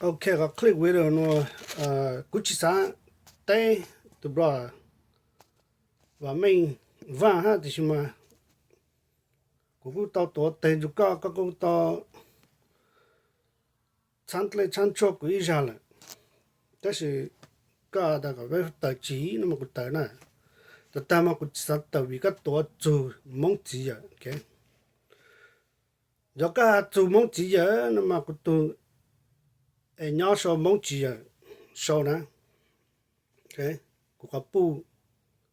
OK 個 click 為了喏，估計啥，但都不知道，話咩玩下就是嘛，嗰個到多但就搞嗰個到參來參錯個一下了，但是搞那個為代志那麼個代呢，但嘛個啥代為個多做夢子啊，OK，要個做夢子啊，那麼個都nhỏ số夢子啊，số呢，OK，個個布。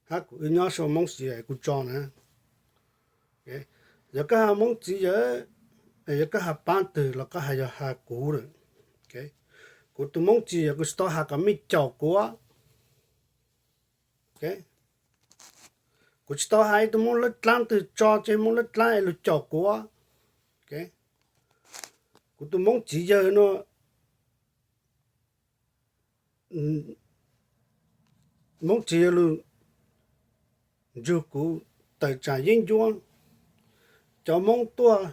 ha của nhỏ số mong gì của tròn nè, okay, giờ cái mong gì giờ giờ cái hạt bán từ là cái hạt cũ rồi, okay, của tụi mong gì giờ cái store hạt cái mít chảo quá, okay, của store hai tụi mong lết lan từ cho trên mong lết lan là chảo quá, okay, của tụi mong gì giờ nó mong gì giờ luôn dù cụ tại trả yên chuông cho mong tua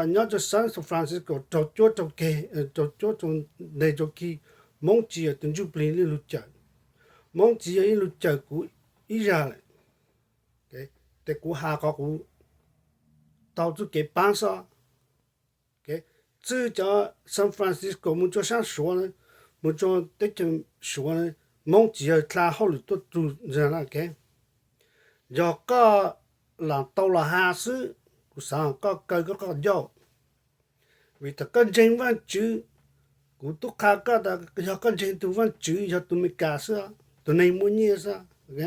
nhớ cho San Francisco cho chỗ cho kê cho chỗ trong này cho khi mong chỉ ở từng chục linh lúc chợ mong chỉ ở lúc chợ cụ ý ra lại cái để cụ hạ có cụ tao chú cái bán sao cái chứ cho San Francisco muốn cho sang số này muốn cho tới chừng số này mong chỉ ở là hậu lực tốt tu ra là cái do có là tàu là hạ sư của sao có cây có dầu vì thật có danh văn chữ của tôi khá có là do có danh tu văn chữ do tôi mới cả sao tôi này muốn như sao ok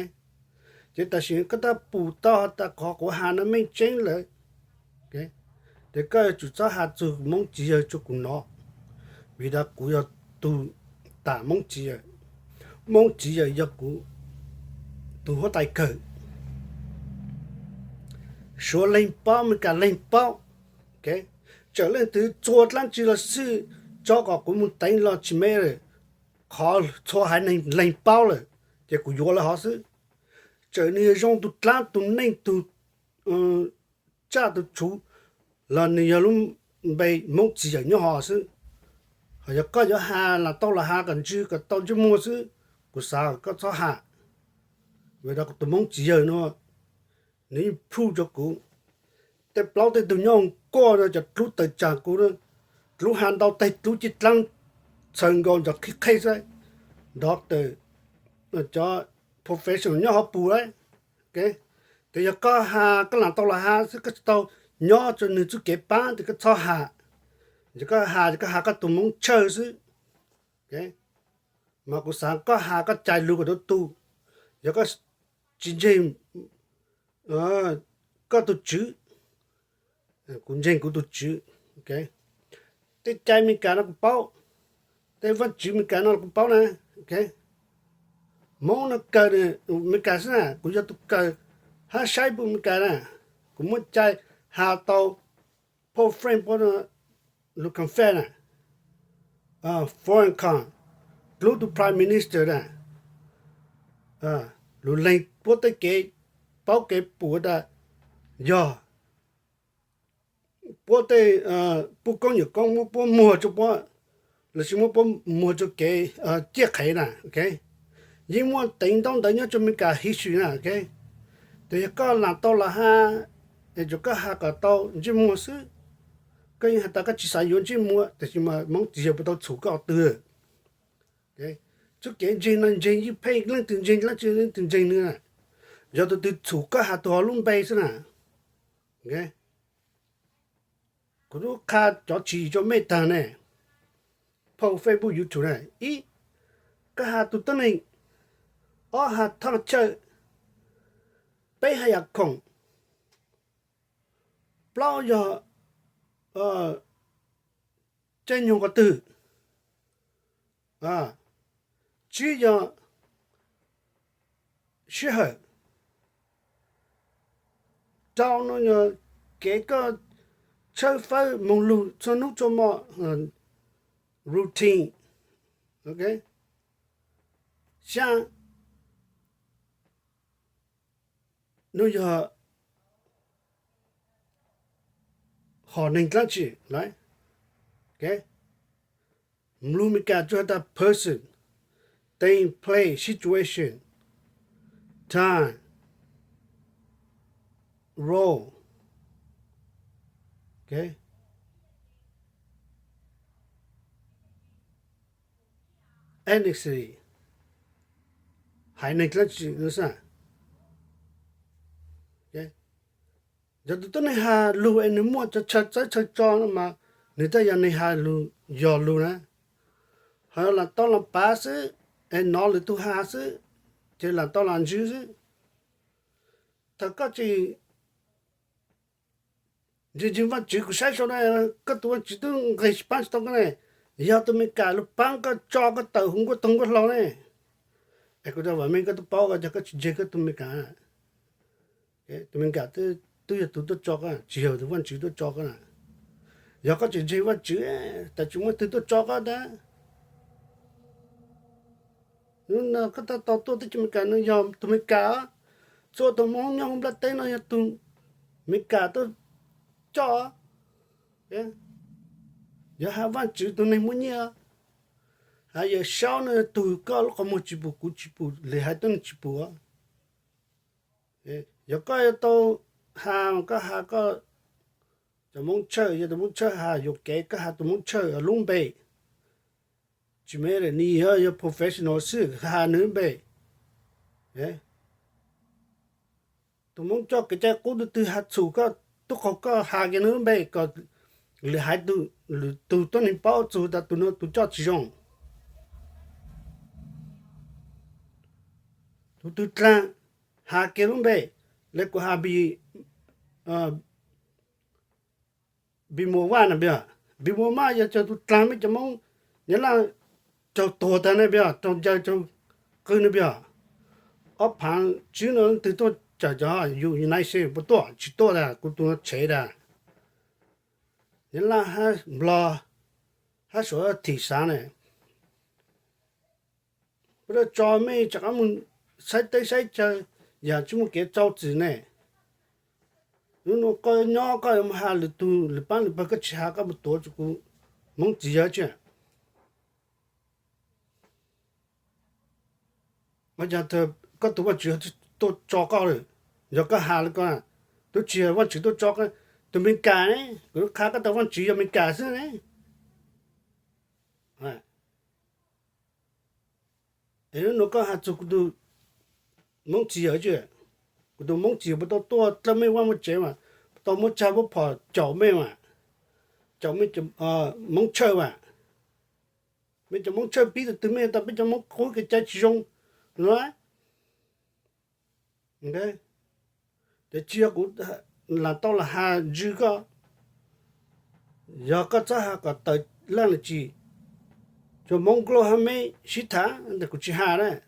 chỉ ta xin cái ta bù to ta có của hà nó mới chính lại ok để cái chủ cho hà chủ mong chỉ ở chỗ của nó vì đã của do tu ta mong chỉ ở do của tu hóa tài cờ số lên bao mình cả lên bao, ok, trở lên từ chuột lên chỉ là sự cho cả cũng muốn đánh lo chỉ mấy rồi, họ cho hai này lên bao rồi, thì cũng vô là họ sự, trở nên trong tụt lan tụt nên tụt cha tụt chú là nhiều lúc bị mong chỉ ở nhau họ sự, họ có hà là tao là hà cần chứ cái tao chứ mua sự, của sao có cho hà, vậy đó tụi mong chỉ ở nó nếu phu cho cụแต่เปล่าแต่ตัวน้องก็จะรู้แต่จากกูนะรู้หันดาวแต่รู้จิตลังเชิงก่อนจะคิดใครใช่ด็อกเตอร์จะ professional เนี่ยเขาปูเลยโอเคแต่ยังก็หาก็หลังตัวละหาซึ่งก็ตัวย่อจนหนึ่งจุดเก็บป้านแต่ก็ชอบหาจะก็หาก็ตัวมึงเชื่อซิโอเคมากูสั่งก็หาก็ใจรู้กับตัวตู้ยังก็จริงก็ตัวจื้อcũng danh của tôi chữ ok thế trái mình cả nó cũng bao thế vẫn chữ mình cả nó cũng bao nè ok mong nó cờ này mình cả sao cũng cho tôi cờ hai sai bụng mình cả nè cũng muốn trái hà tàu po frame po nó lúc cần phê nè foreign con blue to prime minister nè lúc lên po tới cái bao cái bùa đó do bố tê bố con nhiều con bố mua cho bố là chỉ mua cho cái chiếc khẩy nè ok nhưng mà tính đông tới nhá cho mình cả hít xí nè ok thì có làm tao là ha để cho các ha cả tao chỉ mua xứ cái hạt ta cái chỉ sử dụng chỉ mua thì mà mong chỉ bắt đầu chủ cao từ ok cho cái gì nó gì như pay lên từng gì lên từng gì nữa giờ tôi từ chủ các hạt tôi luôn bay xí nè okกูรู้ค่าจอจีจอไม่ตาเนี่ยพอเฟซบุ๊กยูทูบเนี่ยอีก็หาตัวตั้งเองอ๋อหาทางเจอไปหาอยากคงเปล่าอย่าเจนยงกตือจีอย่าเชื่อเจ้าเนี่ยเก๋ก็chơi phải mong lu cho nó cho mọi routine ok sang nó giờ họ nên làm gì đấy ok Mlumika Jota person, thing, place, situation, time, role. Okay? Ethnicity. Hai này là gì nữa sao? Okay? Giờ tụi này hà lu anh mua cho nó mà người ta giờ này hà lu giờ lu nè. Hay là tao làm ba sự, anh nói là tu hà sự, chỉ là tao làm chữ sự. Thật có chỉ vẫn chữ của sai số này, cái tụi chỉ tương cái span tao cái này, giờ tụi mình cả lúc băng cái cho cái tàu không có tung cái lâu này. Ai cũng đâu vậy mình cái tụi bao cái cái chỉ cái tụi mình cả, tụi mình cả tụi cho cái, chỉ hiểu tụi vẫn chữ tụi cho cái này. Giờ có chỉ vẫn chữ, tại chúng mình tụi cho cái đó. Nó cái tao tôi chúng mình cả nó yom tụi mình cả, cho tụi mong nhau không là tên nó tụi mình cả tôi cho, giờ hai văn chữ tụi này muốn nhớ, hay giờ sau nữa tụi có một chữ bù lấy hai tuần chữ bù á, giờ có tao hà có tụi mong chơi giờ tụi mong chơi hà dục cái hà tụi mong chơi ở lung bể, chỉ mấy là ni giờ professional sư hà nữa bể, tụi mong cho cái trái cú từ hạt sủ có tụi họ có hà cái nữa bể có lấy hai tụi này bao sủ ta tụi nó tụi cho chỉ dùng tụi trang hà cái nữa bể lấy của hà bị mua vải nè bây bị mua mai giờ cho tụi trang mới cho mong nhớ là cho tổ ta này bây cho cái này bây ở旁只能từ tôi cho有那些不多，只多的，不多切的。人家还说提倡呢，不知专门这个们晒这也这么给招子呢。如果个鸟个我们还里头里边个其他个不多这个蒙只要讲，我讲他个多主要都糟糕了。giờ có hà là con tôi chỉ vẫn chỉ tôi cho cái tụi mình cả đấy cứ khác cái tao vẫn chỉ mình cả chứ đấy nó có hạt chụp tôi mong chỉ ở chứ tôi mong chỉ bắt đầu tôi tao mới quan một chế mà tao muốn chơi bút phở chậu mấy chấm mong chơi mà mấy chấm mong chơi bí từ từ mấy tao bây giờ mong khối cái trái chỉ dùng nói ok để chia cũng là tao là hà dư có giờ có cha hà có tới là gì cho mong lo hà mấy sĩ thả để cũng chỉ hà đấy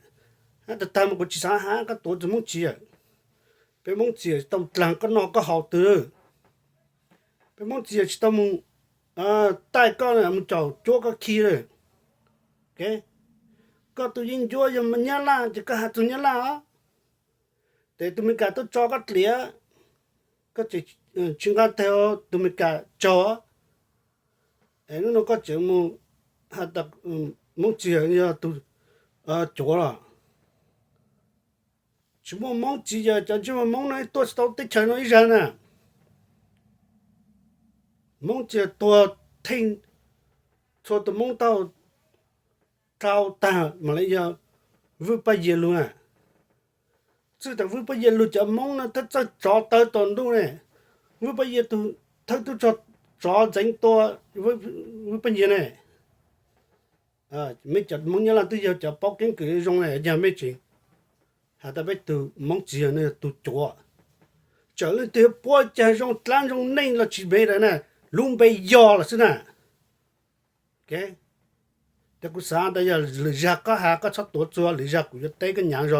để tam cũng chỉ sáng hà cái tổ cho mong chia cái mong chia tao làm cái nó có hậu từ cái mong chia tao mong tai con là mong chầu chỗ cái kia rồi ok có tụi yên chúa giờ mình nhớ là chỉ có hạt tụi nhớ là để tụi mình cả tôi cho các lĩa có chỉ chúng ta theo tụi mình cả cho nó có chữ mu hạt đặc mong chỉ là tụi chỗ là chúng mong chỉ giờ cho chúng mong này tôi tao tích chơi nó ít ra nè mong chỉ tôi thinh cho tụi mong tao ta mà lấy giờ vừa bây giờ luôn à chứ ta vừa bây giờ luôn cho mong nó tất cho tới tuần luôn này vừa bây giờ tôi thấy tôi cho dành to vừa bây giờ này mấy chặt mong nhớ là tôi giờ cho bóc cái cửa trong này giờ mấy chuyện hà ta biết từ mong chỉ này tôi trở lên từ bôi cha trong lan trong nên là chỉ biết đấy nè luôn bây giờ là thế nào okแต่กูสานแต่อย่าหรือจะก็หาก็ชอบตัวจัวหรือจะกูจะเตะกันอย่างไร